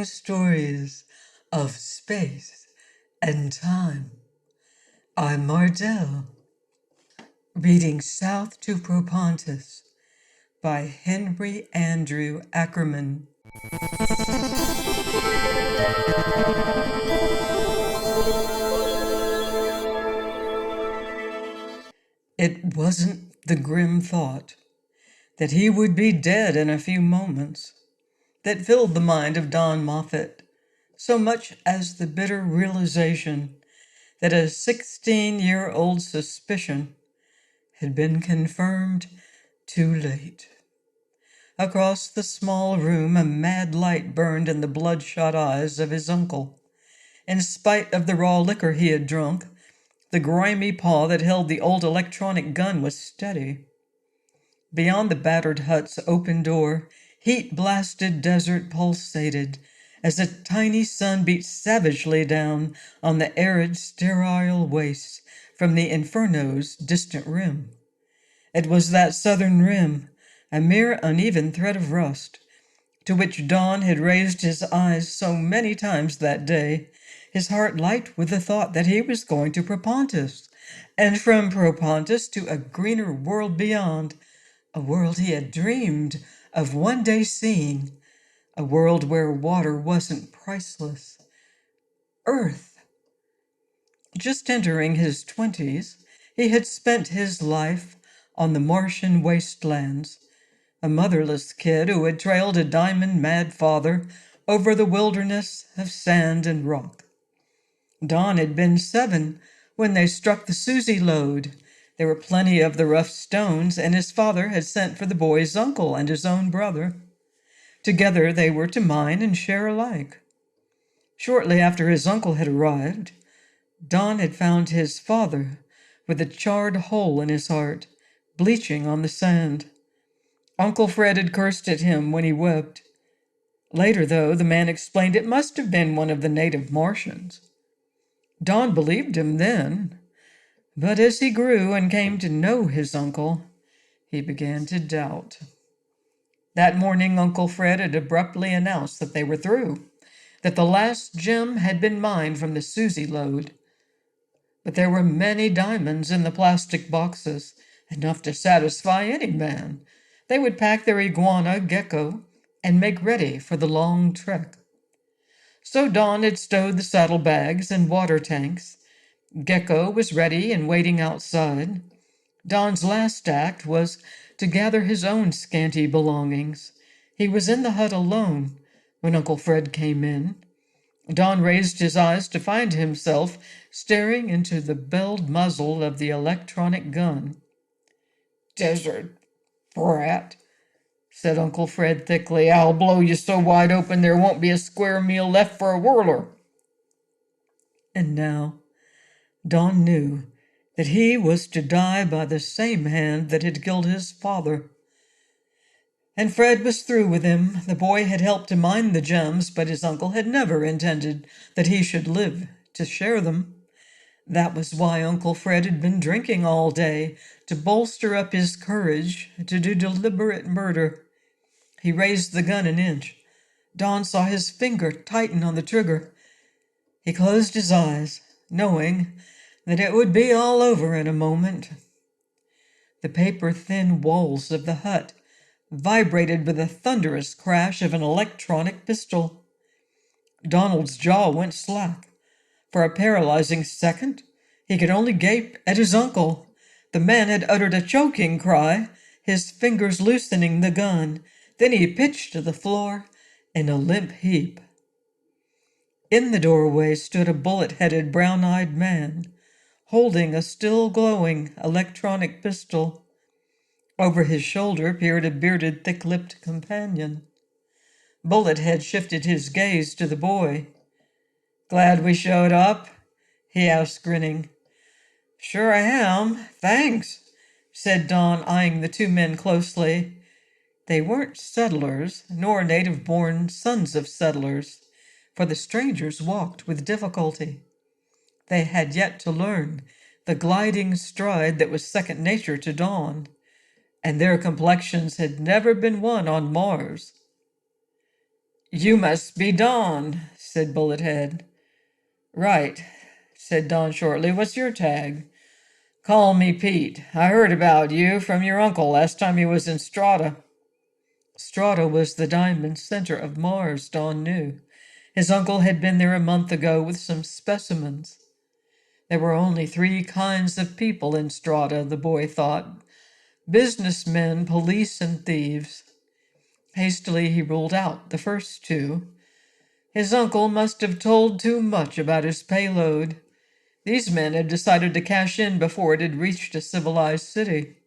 stories of space and time. I'm Mardell, reading South to Propontis by Henry Andrew Ackerman. It wasn't the grim thought that he would be dead in a few moments that filled the mind of Don Moffat, so much as the bitter realization that a 16-year-old suspicion had been confirmed too late. Across the small room, a mad light burned in the bloodshot eyes of his uncle. In spite of the raw liquor he had drunk, the grimy paw that held the old electronic gun was steady. Beyond the battered hut's open door, heat-blasted desert pulsated as a tiny sun beat savagely down on the arid, sterile wastes from the Inferno's distant rim. It was that southern rim, a mere uneven thread of rust, to which Don had raised his eyes so many times that day, his heart light with the thought that he was going to Propontis, and from Propontis to a greener world beyond, a world he had dreamed of one day seeing, a world where water wasn't priceless. Earth. Just entering his 20s, he had spent his life on the Martian wastelands, a motherless kid who had trailed a diamond-mad father over the wilderness of sand and rock. Don had been 7 when they struck the Susie lode. There were plenty of the rough stones, and his father had sent for the boy's uncle and his own brother. Together they were to mine and share alike. Shortly after his uncle had arrived, Don had found his father with a charred hole in his heart, bleaching on the sand. Uncle Fred had cursed at him when he wept. Later, though, the man explained it must have been one of the native Martians. Don believed him then, but as he grew and came to know his uncle, he began to doubt. That morning, Uncle Fred had abruptly announced that they were through, that the last gem had been mined from the Susie lode. But there were many diamonds in the plastic boxes, enough to satisfy any man. They would pack their iguana, Gecko, and make ready for the long trek. So Don had stowed the saddlebags and water tanks. Gecko was ready and waiting outside. Don's last act was to gather his own scanty belongings. He was in the hut alone when Uncle Fred came in. Don raised his eyes to find himself staring into the belled muzzle of the electronic gun. "Desert brat," said Uncle Fred thickly. "I'll blow you so wide open there won't be a square meal left for a whirler." And now Don knew that he was to die by the same hand that had killed his father. And Fred was through with him. The boy had helped to mine the gems, but his uncle had never intended that he should live to share them. That was why Uncle Fred had been drinking all day, to bolster up his courage to do deliberate murder. He raised the gun an inch. Don saw his finger tighten on the trigger. He closed his eyes, knowing that it would be all over in a moment. The paper-thin walls of the hut vibrated with the thunderous crash of an electronic pistol. Donald's jaw went slack. For a paralyzing second, he could only gape at his uncle. The man had uttered a choking cry, his fingers loosening the gun. Then he pitched to the floor in a limp heap. In the doorway stood a bullet-headed, brown-eyed man, holding a still-glowing electronic pistol. Over his shoulder peered a bearded, thick-lipped companion. Bullethead shifted his gaze to the boy. "Glad we showed up?" he asked, grinning. "Sure I am, thanks," said Don, eyeing the 2 men closely. They weren't settlers, nor native-born sons of settlers, for the strangers walked with difficulty. They had yet to learn the gliding stride that was second nature to Don, and their complexions had never been won on Mars. "You must be Don," said Bullethead. "Right," said Don shortly. "What's your tag?" "Call me Pete. I heard about you from your uncle last time he was in Strata." Strata was the diamond center of Mars, Don knew. His uncle had been there a month ago with some specimens. There were only three kinds of people in Strata, the boy thought: businessmen, police, and thieves. Hastily he ruled out the first two. His uncle must have told too much about his payload. These men had decided to cash in before it had reached a civilized city.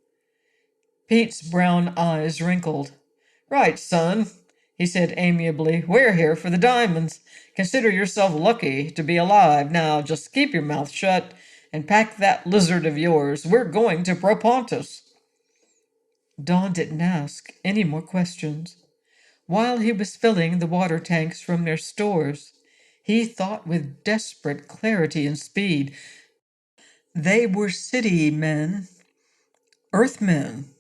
Pete's brown eyes wrinkled. "Right, son," he said amiably. "We're here for the diamonds. Consider yourself lucky to be alive. Now just keep your mouth shut and pack that lizard of yours. We're going to Propontis." Don didn't ask any more questions. While he was filling the water tanks from their stores, he thought with desperate clarity and speed. They were city men, earthmen,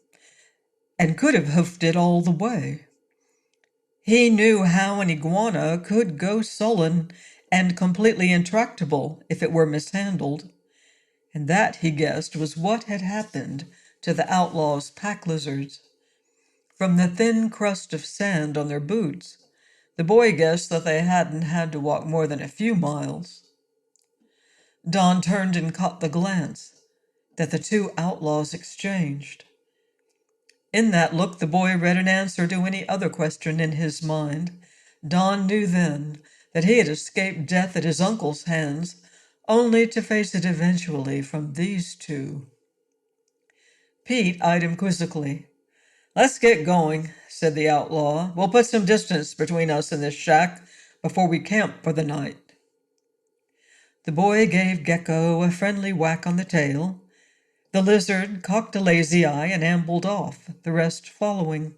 and could have hoofed it all the way. He knew how an iguana could go sullen and completely intractable if it were mishandled, and that, he guessed, was what had happened to the outlaws' pack lizards. From the thin crust of sand on their boots, the boy guessed that they hadn't had to walk more than a few miles. Don turned and caught the glance that the two outlaws exchanged. In that look, the boy read an answer to any other question in his mind. Don knew then that he had escaped death at his uncle's hands, only to face it eventually from these two. Pete eyed him quizzically. "Let's get going," said the outlaw. "We'll put some distance between us and this shack before we camp for the night." The boy gave Gecko a friendly whack on the tail. The lizard cocked a lazy eye and ambled off, the rest following.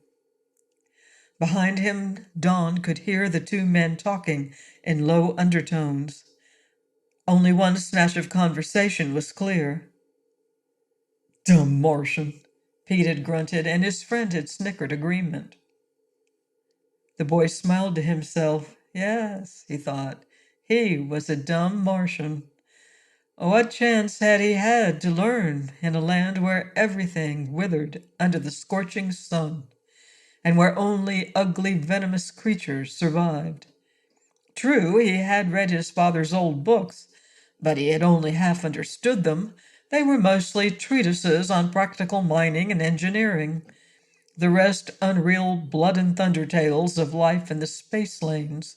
Behind him, Don could hear the two men talking in low undertones. Only one snatch of conversation was clear. "Dumb Martian," Pete had grunted, and his friend had snickered agreement. The boy smiled to himself. Yes, he thought, he was a dumb Martian. What chance had he had to learn in a land where everything withered under the scorching sun, and where only ugly, venomous creatures survived? True, he had read his father's old books, but he had only half understood them. They were mostly treatises on practical mining and engineering, the rest unreal blood and thunder tales of life in the space lanes.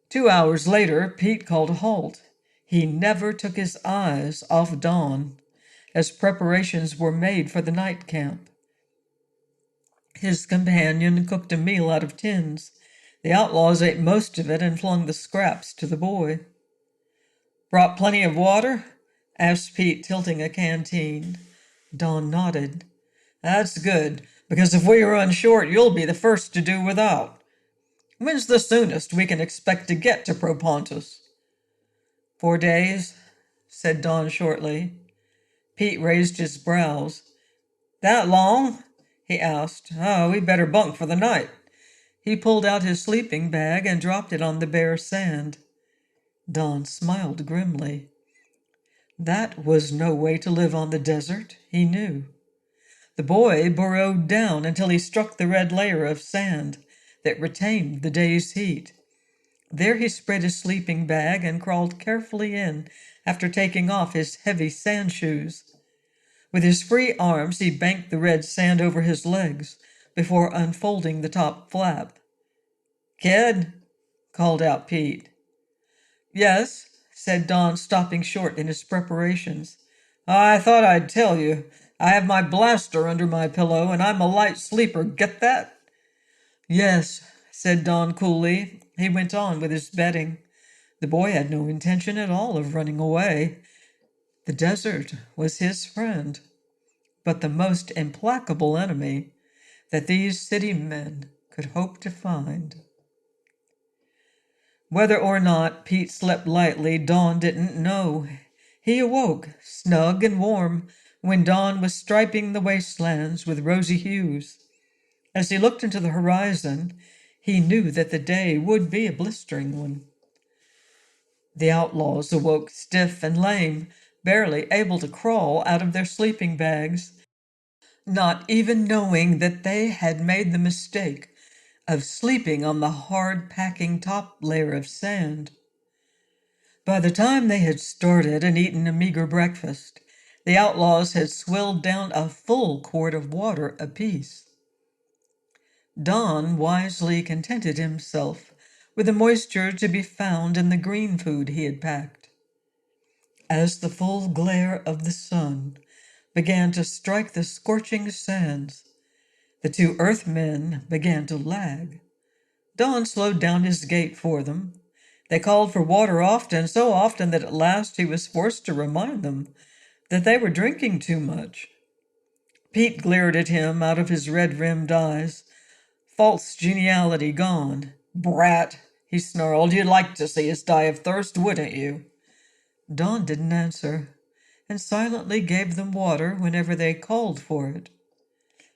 2 hours later, Pete called a halt. He never took his eyes off Don as preparations were made for the night camp. His companion cooked a meal out of tins. The outlaws ate most of it and flung the scraps to the boy. "Brought plenty of water?" asked Pete, tilting a canteen. Don nodded. "That's good, because if we run short, you'll be the first to do without. When's the soonest we can expect to get to Propontis?" "4 days," said Don shortly. Pete raised his brows. "That long?" he asked. "Oh, we better bunk for the night." He pulled out his sleeping bag and dropped it on the bare sand. Don smiled grimly. That was no way to live on the desert, he knew. The boy burrowed down until he struck the red layer of sand that retained the day's heat. There he spread his sleeping bag and crawled carefully in after taking off his heavy sand shoes. With his free arms, he banked the red sand over his legs before unfolding the top flap. "Kid," called out Pete. "Yes," said Don, stopping short in his preparations. "I thought I'd tell you. I have my blaster under my pillow, and I'm a light sleeper. Get that?" "Yes," said Don coolly. He went on with his bedding. The boy had no intention at all of running away. The desert was his friend, but the most implacable enemy that these city men could hope to find. Whether or not Pete slept lightly, Don didn't know. He awoke, snug and warm, when dawn was striping the wastelands with rosy hues. As he looked into the horizon, He knew that the day would be a blistering one. The outlaws awoke stiff and lame, barely able to crawl out of their sleeping bags, not even knowing that they had made the mistake of sleeping on the hard packing top layer of sand. By the time they had started and eaten a meager breakfast, the outlaws had swilled down a full quart of water apiece. Don wisely contented himself with the moisture to be found in the green food he had packed. As the full glare of the sun began to strike the scorching sands, the two Earthmen began to lag. Don slowed down his gait for them. They called for water often, so often that at last he was forced to remind them that they were drinking too much. Pete glared at him out of his red-rimmed eyes, false geniality gone. "Brat," he snarled, "you'd like to see us die of thirst, wouldn't you?" Don didn't answer, and silently gave them water whenever they called for it.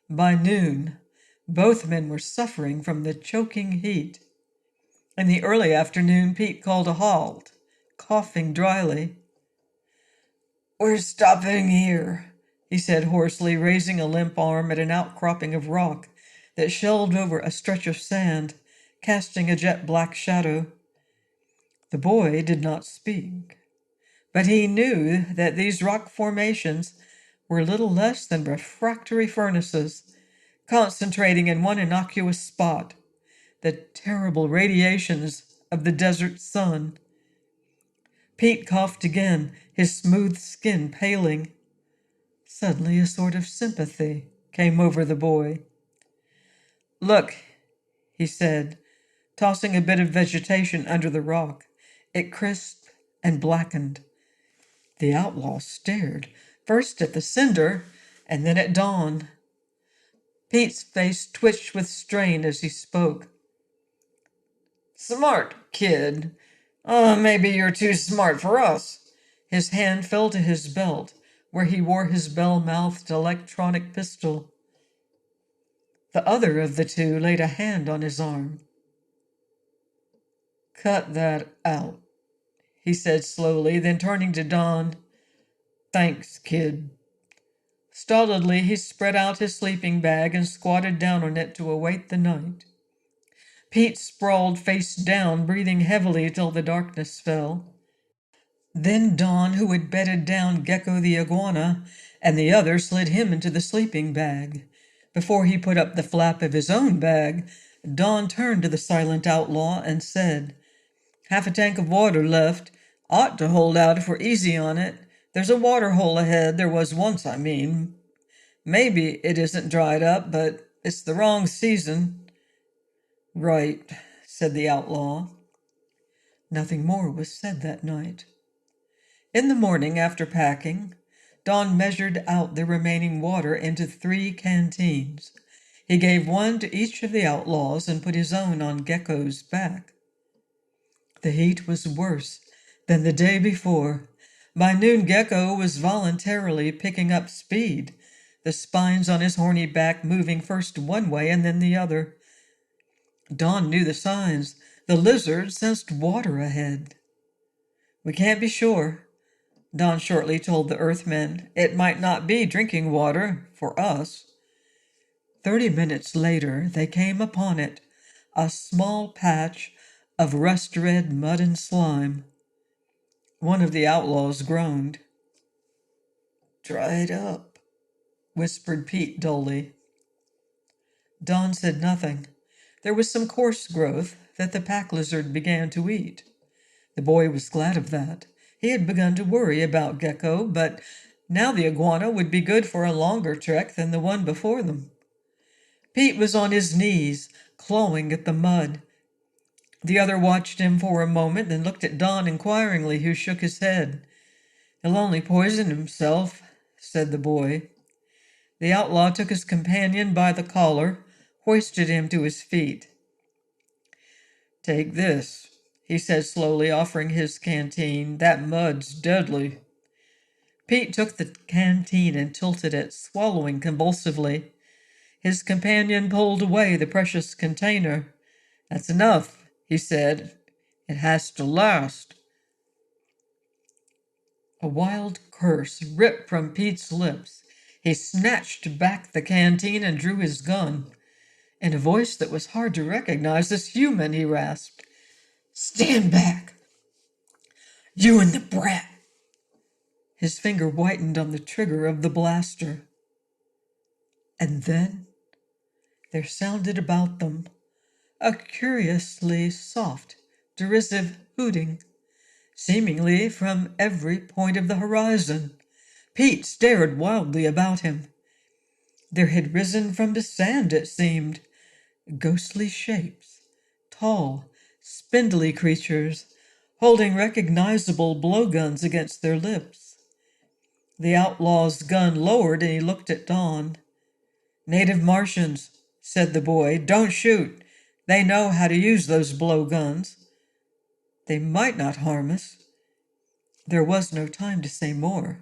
By noon, both men were suffering from the choking heat. In the early afternoon, Pete called a halt, coughing dryly. "We're stopping here," he said hoarsely, raising a limp arm at an outcropping of rock that shelved over a stretch of sand, casting a jet-black shadow. The boy did not speak, but he knew that these rock formations were little less than refractory furnaces, concentrating in one innocuous spot, the terrible radiations of the desert sun. Pete coughed again, his smooth skin paling. Suddenly a sort of sympathy came over the boy. "Look," he said, tossing a bit of vegetation under the rock. It crisped and blackened. The outlaw stared, first at the cinder and then at Don. Pete's face twitched with strain as he spoke. "Smart, kid. Maybe you're too smart for us." His hand fell to his belt, where he wore his bell-mouthed electronic pistol. The other of the two laid a hand on his arm. "Cut that out," he said slowly, then turning to Don, "Thanks, kid." Stolidly, he spread out his sleeping bag and squatted down on it to await the night. Pete sprawled face down, breathing heavily till the darkness fell. Then Don, who had bedded down Gecko the iguana, and the other slid him into the sleeping bag. Before he put up the flap of his own bag, Don turned to the silent outlaw and said, "Half a tank of water left. Ought to hold out if we're easy on it. There's a water hole ahead. There was once, I mean. Maybe it isn't dried up, but it's the wrong season." "Right," said the outlaw. Nothing more was said that night. In the morning, after packing, Don measured out the remaining water into 3 canteens. He gave one to each of the outlaws and put his own on Gecko's back. The heat was worse than the day before. By noon, Gecko was voluntarily picking up speed, the spines on his horny back moving first one way and then the other. Don knew the signs. The lizard sensed water ahead. "We can't be sure," Don shortly told the Earthmen. "It might not be drinking water for us." 30 minutes later, they came upon it, a small patch of rust-red mud and slime. One of the outlaws groaned. "Dried up," whispered Pete dully. Don said nothing. There was some coarse growth that the pack lizard began to eat. The boy was glad of that. He had begun to worry about Gecko, but now the iguana would be good for a longer trek than the one before them. Pete was on his knees, clawing at the mud. The other watched him for a moment, then looked at Don inquiringly, who shook his head. "He'll only poison himself," said the boy. The outlaw took his companion by the collar, hoisted him to his feet. "Take this," he said slowly, offering his canteen. "That mud's deadly." Pete took the canteen and tilted it, swallowing convulsively. His companion pulled away the precious container. That's enough, he said. It has to last. A wild curse ripped from Pete's lips. He snatched back the canteen and drew his gun. In a voice that was hard to recognize as human, he rasped, "Stand back! You and the brat!" His finger whitened on the trigger of the blaster. And then there sounded about them a curiously soft, derisive hooting, seemingly from every point of the horizon. Pete stared wildly about him. There had risen from the sand, it seemed, ghostly shapes, tall, spindly creatures, holding recognizable blowguns against their lips. The outlaw's gun lowered and he looked at Don. "Native Martians," said the boy. "Don't shoot. They know how to use those blowguns. They might not harm us." There was no time to say more,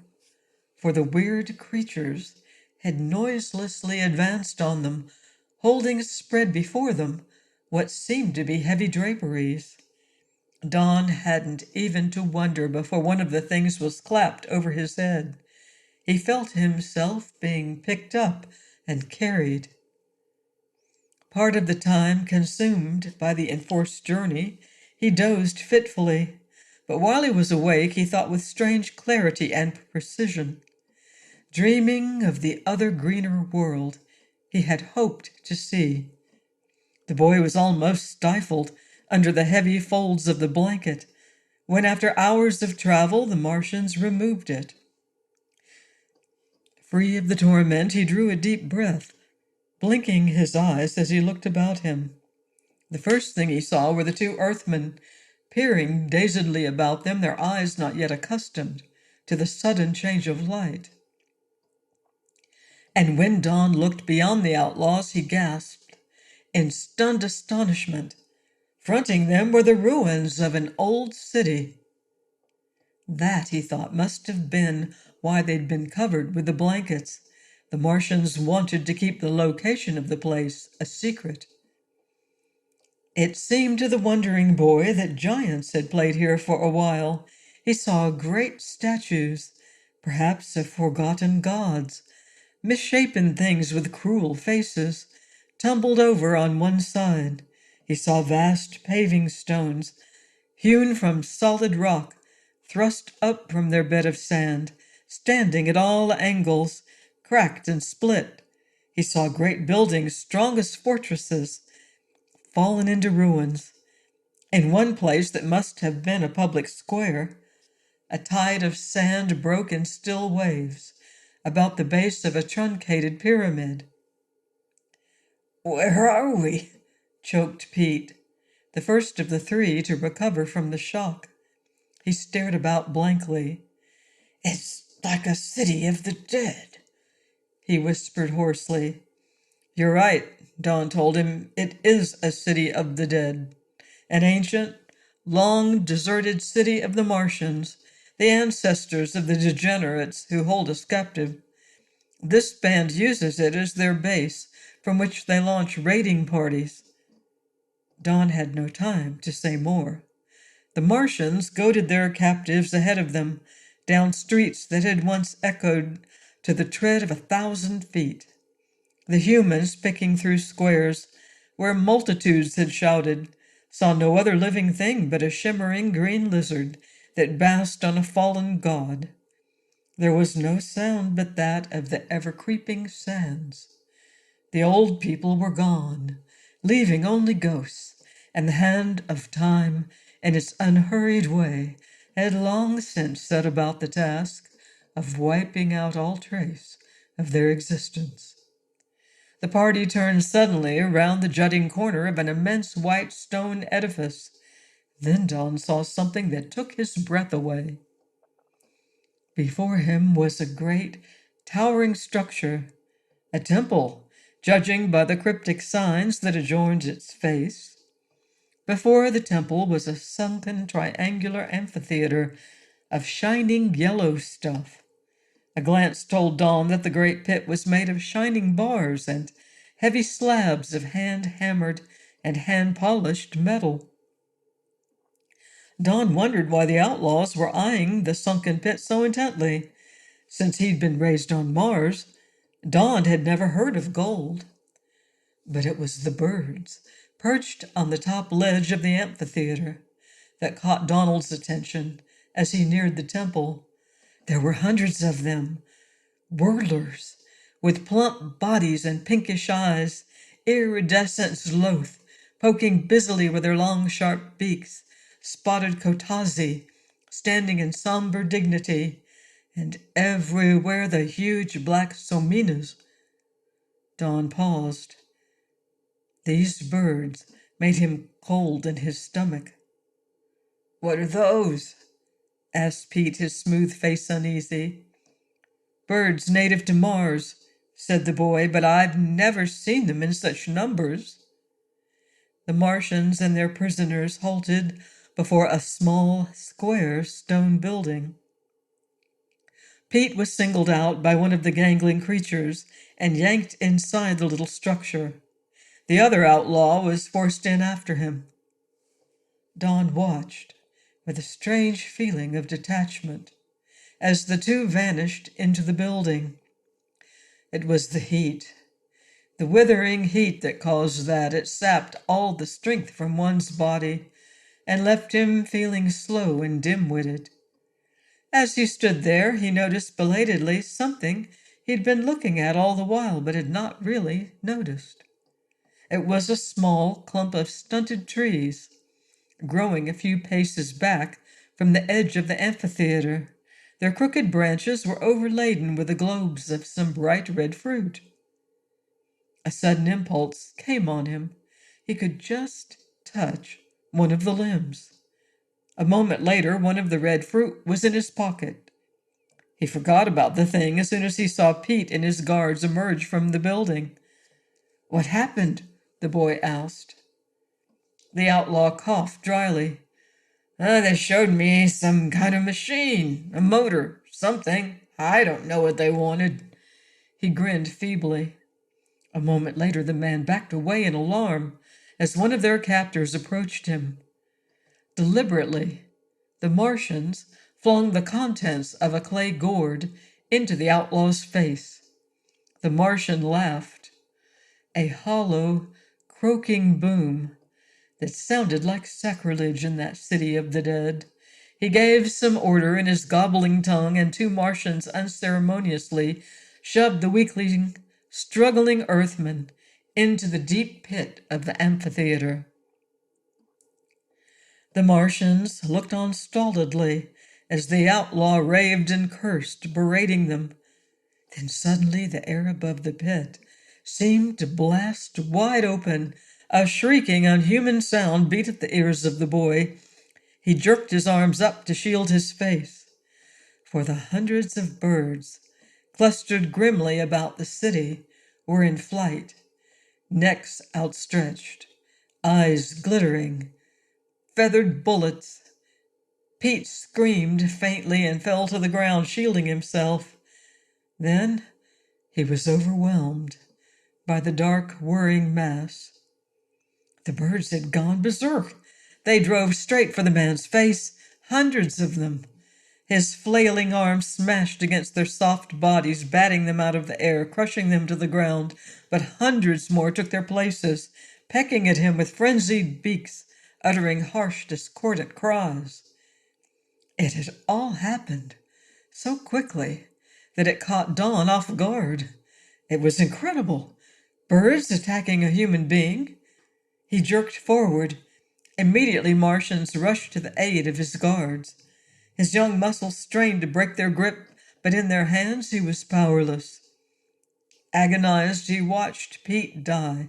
for the weird creatures had noiselessly advanced on them, holding spread before them what seemed to be heavy draperies. Don hadn't even to wonder before one of the things was clapped over his head. He felt himself being picked up and carried. Part of the time consumed by the enforced journey, he dozed fitfully, but while he was awake, he thought with strange clarity and precision, dreaming of the other greener world he had hoped to see. The boy was almost stifled under the heavy folds of the blanket when, after hours of travel, the Martians removed it. Free of the torment, he drew a deep breath, blinking his eyes as he looked about him. The first thing he saw were the two Earthmen, peering dazedly about them, their eyes not yet accustomed to the sudden change of light. And when Don looked beyond the outlaws, he gasped in stunned astonishment. Fronting them were the ruins of an old city. That, he thought, must have been why they'd been covered with the blankets. The Martians wanted to keep the location of the place a secret. It seemed to the wondering boy that giants had played here for a while. He saw great statues, perhaps of forgotten gods, misshapen things with cruel faces, tumbled over on one side. He saw vast paving stones, hewn from solid rock, thrust up from their bed of sand, standing at all angles, cracked and split. He saw great buildings, strong as fortresses, fallen into ruins. In one place that must have been a public square, a tide of sand broke in still waves about the base of a truncated pyramid. "Where are we?" choked Pete, the first of the three to recover from the shock. He stared about blankly. "It's like a city of the dead," he whispered hoarsely. "You're right," Don told him. "It is a city of the dead. An ancient, long deserted city of the Martians, the ancestors of the degenerates who hold us captive. This band uses it as their base from which they launch raiding parties." Don had no time to say more. The Martians goaded their captives ahead of them down streets that had once echoed to the tread of 1,000 feet. The humans, picking through squares where multitudes had shouted, saw no other living thing but a shimmering green lizard that basked on a fallen god. There was no sound but that of the ever-creeping sands. The old people were gone, leaving only ghosts, and the hand of time, in its unhurried way, had long since set about the task of wiping out all trace of their existence. The party turned suddenly around the jutting corner of an immense white stone edifice. Then Don saw something that took his breath away. Before him was a great, towering structure, a temple, judging by the cryptic signs that adorned its face. Before the temple was a sunken triangular amphitheater of shining yellow stuff. A glance told Don that the great pit was made of shining bars and heavy slabs of hand-hammered and hand-polished metal. Don wondered why the outlaws were eyeing the sunken pit so intently. Since he'd been raised on Mars, Don had never heard of gold. But it was the birds, perched on the top ledge of the amphitheater, that caught Donald's attention as he neared the temple. There were hundreds of them, whirlers, with plump bodies and pinkish eyes, iridescent sloth, poking busily with their long, sharp beaks, spotted kotazi, standing in somber dignity, and everywhere the huge black sominas. Don paused. These birds made him cold in his stomach. "What are those?" asked Pete, his smooth face uneasy. "Birds native to Mars," said the boy, "but I've never seen them in such numbers." The Martians and their prisoners halted before a small, square stone building. Pete was singled out by one of the gangling creatures and yanked inside the little structure. The other outlaw was forced in after him. Don watched with a strange feeling of detachment as the two vanished into the building. It was the heat, the withering heat that caused that. It sapped all the strength from one's body and left him feeling slow and dim-witted. As he stood there, he noticed belatedly something he'd been looking at all the while but had not really noticed. It was a small clump of stunted trees, growing a few paces back from the edge of the amphitheater. Their crooked branches were overladen with the globes of some bright red fruit. A sudden impulse came on him. He could just touch one of the limbs. A moment later, one of the red fruit was in his pocket. He forgot about the thing as soon as he saw Pete and his guards emerge from the building. "What happened?" the boy asked. The outlaw coughed dryly. "They showed me some kind of machine, a motor, something. I don't know what they wanted." He grinned feebly. A moment later, the man backed away in alarm as one of their captors approached him. Deliberately, the Martians flung the contents of a clay gourd into the outlaw's face. The Martian laughed, a hollow, croaking boom that sounded like sacrilege in that city of the dead. He gave some order in his gobbling tongue, and two Martians unceremoniously shoved the weakling, struggling Earthman into the deep pit of the amphitheater. The Martians looked on stolidly as the outlaw raved and cursed, berating them. Then suddenly the air above the pit seemed to blast wide open. A shrieking, unhuman sound beat at the ears of the boy. He jerked his arms up to shield his face, for the hundreds of birds clustered grimly about the city were in flight, necks outstretched, eyes glittering, feathered bullets. Pete screamed faintly and fell to the ground, shielding himself. Then he was overwhelmed by the dark, whirring mass. The birds had gone berserk. They drove straight for the man's face, hundreds of them. His flailing arms smashed against their soft bodies, batting them out of the air, crushing them to the ground. But hundreds more took their places, pecking at him with frenzied beaks, uttering harsh, discordant cries. It had all happened so quickly that it caught Don off guard. It was incredible. Birds attacking a human being. He jerked forward. Immediately, Martians rushed to the aid of his guards. His young muscles strained to break their grip, but in their hands he was powerless. Agonized, he watched Pete die,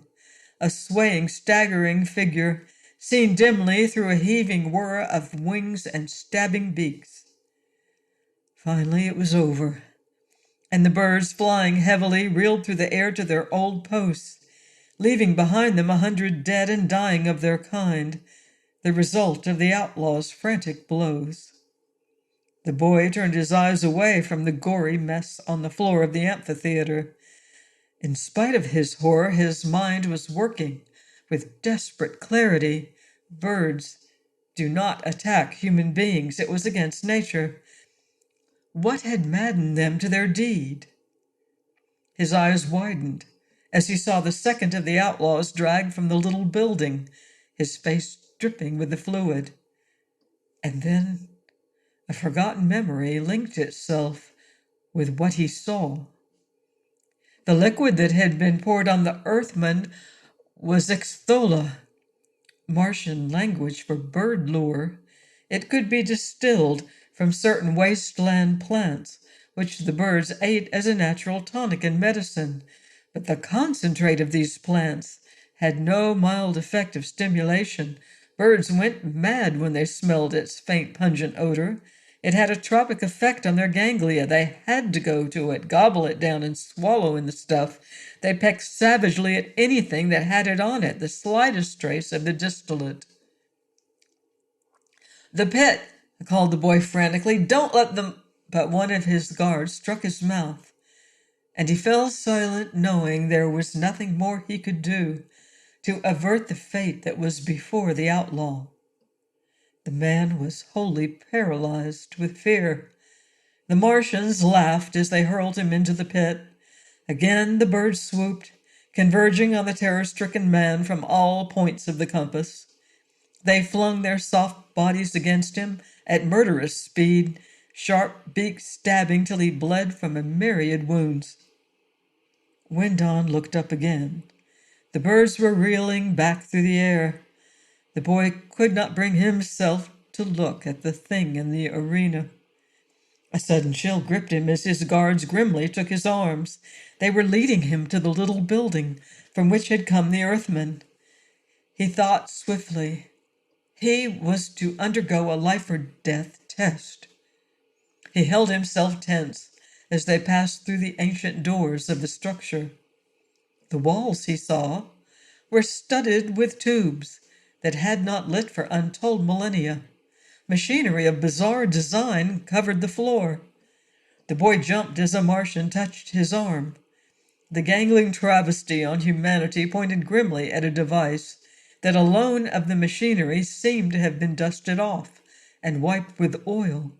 a swaying, staggering figure, seen dimly through a heaving whir of wings and stabbing beaks. Finally, it was over, and the birds, flying heavily, reeled through the air to their old posts, leaving behind them 100 dead and dying of their kind, the result of the outlaw's frantic blows. The boy turned his eyes away from the gory mess on the floor of the amphitheater. In spite of his horror, his mind was working with desperate clarity. Birds do not attack human beings. It was against nature. What had maddened them to their deed? His eyes widened as he saw the second of the outlaws dragged from the little building, his face dripping with the fluid. And then a forgotten memory linked itself with what he saw. The liquid that had been poured on the Earthman was Xthola, Martian language for bird lure. It could be distilled from certain wasteland plants, which the birds ate as a natural tonic and medicine. But the concentrate of these plants had no mild effect of stimulation. Birds went mad when they smelled its faint, pungent odor. It had a tropic effect on their ganglia. They had to go to it, gobble it down, and swallow in the stuff. They pecked savagely at anything that had it on it, the slightest trace of the distillate. "The pit!" called the boy frantically. "Don't let them—" But one of his guards struck his mouth, and he fell silent, knowing there was nothing more he could do to avert the fate that was before the outlaw. The man was wholly paralyzed with fear. The Martians laughed as they hurled him into the pit. Again the birds swooped, converging on the terror-stricken man from all points of the compass. They flung their soft bodies against him at murderous speed, sharp beaks stabbing till he bled from a myriad wounds. When Don looked up again, the birds were reeling back through the air. The boy could not bring himself to look at the thing in the arena. A sudden chill gripped him as his guards grimly took his arms. They were leading him to the little building from which had come the Earthman. He thought swiftly. He was to undergo a life-or-death test. He held himself tense as they passed through the ancient doors of the structure. The walls, he saw, were studded with tubes that had not lit for untold millennia. Machinery of bizarre design covered the floor. The boy jumped as a Martian touched his arm. The gangling travesty on humanity pointed grimly at a device that alone of the machinery seemed to have been dusted off and wiped with oil.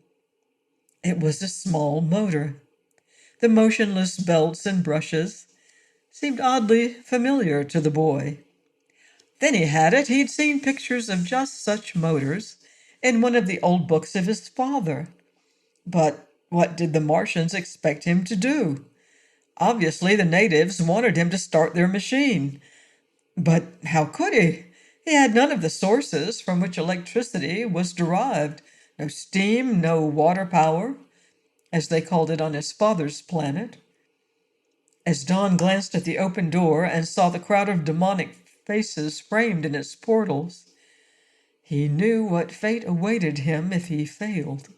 It was a small motor. The motionless belts and brushes seemed oddly familiar to the boy. Then he had it. He'd seen pictures of just such motors in one of the old books of his father. But what did the Martians expect him to do? Obviously, the natives wanted him to start their machine. But how could he? He had none of the sources from which electricity was derived. No steam, no water power, as they called it on his father's planet. As Don glanced at the open door and saw the crowd of demonic faces framed in its portals, he knew what fate awaited him if he failed.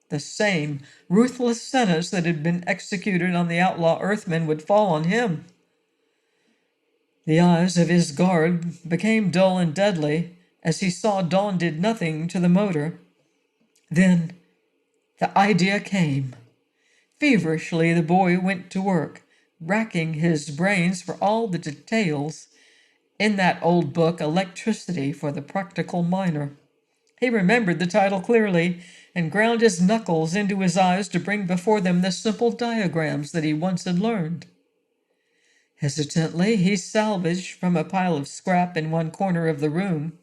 The same ruthless sentence that had been executed on the outlaw Earthman would fall on him. The eyes of his guard became dull and deadly as he saw Don did nothing to the motor. Then the idea came. Feverishly the boy went to work, racking his brains for all the details in that old book, Electricity for the Practical Miner. He remembered the title clearly and ground his knuckles into his eyes to bring before them the simple diagrams that he once had learned. Hesitantly, he salvaged from a pile of scrap in one corner of the room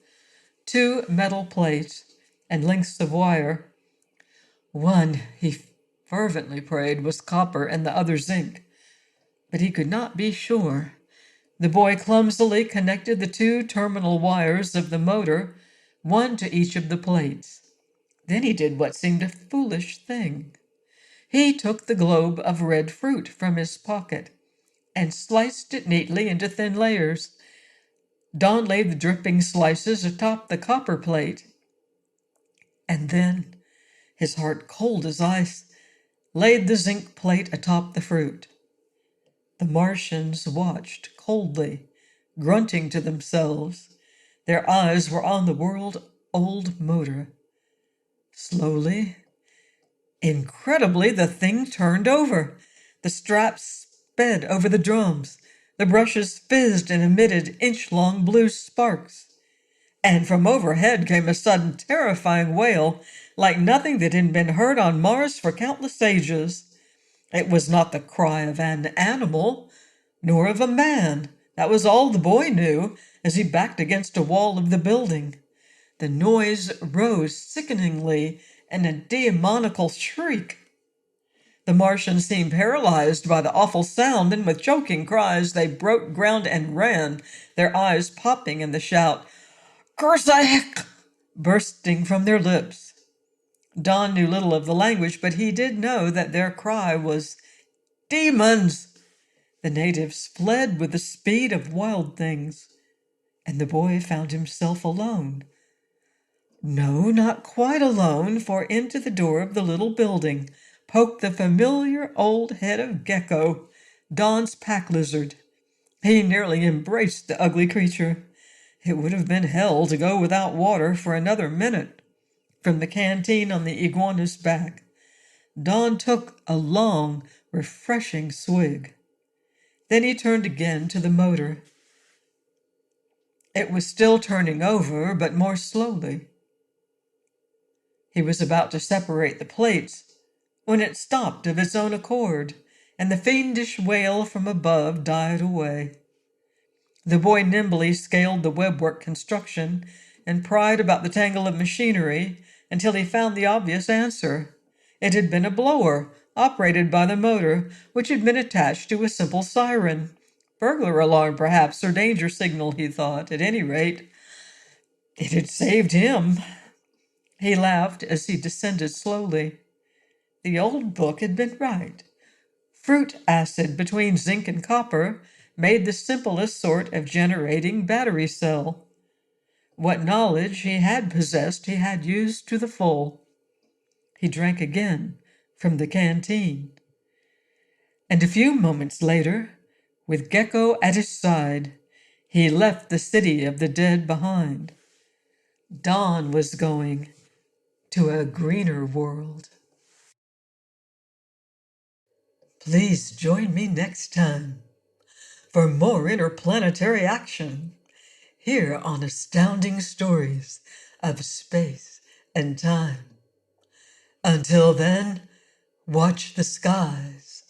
2 metal plates and lengths of wire. One, he fervently prayed, was copper and the other zinc, but he could not be sure. The boy clumsily connected the 2 terminal wires of the motor, one to each of the plates. Then he did what seemed a foolish thing. He took the globe of red fruit from his pocket and sliced it neatly into thin layers. Don laid the dripping slices atop the copper plate, and then, his heart cold as ice, laid the zinc plate atop the fruit. The Martians watched coldly, grunting to themselves. Their eyes were on the world-old motor. Slowly, incredibly, the thing turned over. The straps sped over the drums. The brushes fizzed and emitted inch-long blue sparks. And from overhead came a sudden terrifying wail, like nothing that had been heard on Mars for countless ages. It was not the cry of an animal, nor of a man. That was all the boy knew as he backed against a wall of the building. The noise rose sickeningly in a demoniacal shriek. The Martians seemed paralyzed by the awful sound, and with choking cries they broke ground and ran, their eyes popping in the shout, "Kursak!" bursting from their lips. Don knew little of the language, but he did know that their cry was demons. The natives fled with the speed of wild things, and the boy found himself alone. No, not quite alone, for into the door of the little building poked the familiar old head of Gecko, Don's pack lizard. He nearly embraced the ugly creature. It would have been hell to go without water for another minute. From the canteen on the iguana's back, Don took a long, refreshing swig. Then he turned again to the motor. It was still turning over, but more slowly. He was about to separate the plates when it stopped of its own accord, and the fiendish wail from above died away. The boy nimbly scaled the webwork construction and pried about the tangle of machinery until he found the obvious answer. It had been a blower, operated by the motor, which had been attached to a simple siren. Burglar alarm, perhaps, or danger signal, he thought. At any rate, it had saved him. He laughed as he descended slowly. The old book had been right. Fruit acid between zinc and copper made the simplest sort of generating battery cell. What knowledge he had possessed he had used to the full. He drank again from the canteen. And a few moments later, with Gecko at his side, he left the city of the dead behind. Don was going to a greener world. Please join me next time for more interplanetary action here on Astounding Stories of Space and Time. Until then, watch the skies.